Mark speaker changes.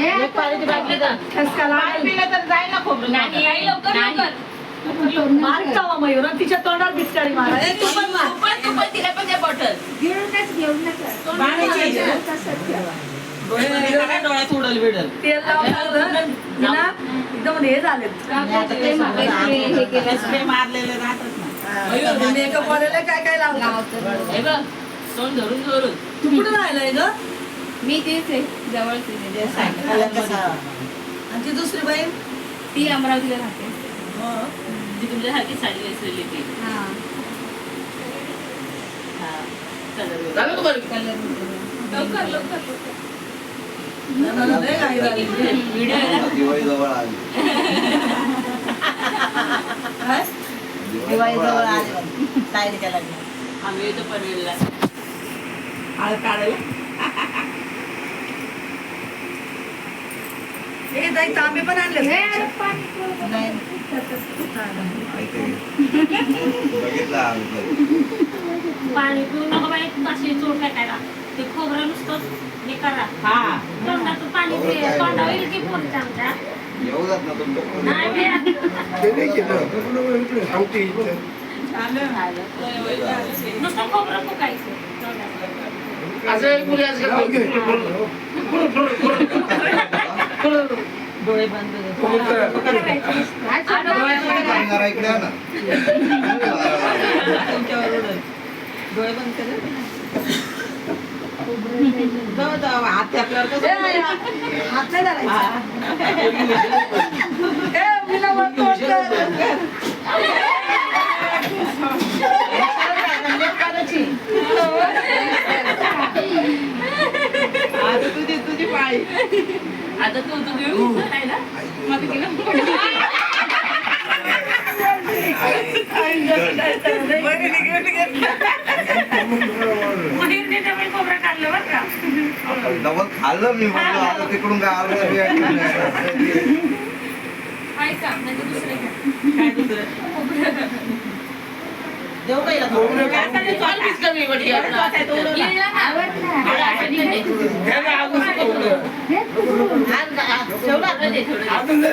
Speaker 1: पाण्याची बाटली तर पिलं तर जाईल ना खोबरं.
Speaker 2: नाही लवकर लवकर
Speaker 3: मार चावा मयूर तिच्या तोंडावर बिस्काडी मारा तू पण मार
Speaker 1: तू पण तिला पण त्या बॉटल
Speaker 4: घेऊन नका तसंच ठेवा
Speaker 1: डोळ्यात उडल बिडल.
Speaker 3: तेल लावून ना एकदम हे झाले
Speaker 1: स्प्रे मारलेले राहतात ना.
Speaker 3: मेकअप वाल्याला काय काय लावलं
Speaker 1: हे बघ तोंड धरून धरून
Speaker 3: तू कुठं राहिलंय ग
Speaker 2: मी तेच आहे जवळची म्हणजे
Speaker 3: आणि ती दुसरी बहीण
Speaker 2: ती अमरावतीला राहते
Speaker 1: ती तुमच्यासारखी साडी नेसलेली ती.
Speaker 2: हा
Speaker 1: कलर
Speaker 2: लवकर लवकर
Speaker 3: लय घाई झाली.
Speaker 1: व्हिडिओ
Speaker 5: दिवाळी जवळ आली
Speaker 3: काय?
Speaker 6: दिवाळी जवळ आली साईडच्या लग्न
Speaker 1: आम्ही येतो पनवेलला आळ काढायला.
Speaker 3: ए ताई तांबे पण आणले
Speaker 6: नाही
Speaker 5: बघितलं आम्ही.
Speaker 7: पाणी पिऊ नको बाई कशी चोट टाकायला ते खोबरं नुसतं हे करा
Speaker 1: हा
Speaker 7: तोंडातून पाणी तोंडा होईल की पोट आमच्या
Speaker 5: येऊ जात ना तुमच्या
Speaker 7: नाही बे. नुसतं खोबरं फुकायचं तोंडात.
Speaker 1: डोळे बंद
Speaker 5: सांगणार इकडे आहे ना
Speaker 1: तुमच्यावर उडल. डोळे बंद कर. जाऊ जाऊ हात आपल्यावर कसं
Speaker 3: हात नाही धरायचा. ए, मीला वर तोंड कर.
Speaker 1: आता तुझी पाळी. आता तू घेऊ नाही ना मग गेलं
Speaker 7: मुलींनी डबल खोबरं काढलं बरं का
Speaker 5: डबल खाल्लं मी म्हणलं आता तिकडून काय आलं
Speaker 2: ऐका म्हणजे दुसरं घ्या
Speaker 1: काय दुसरं देऊ काय कमी
Speaker 2: आवडला
Speaker 1: ठेवलं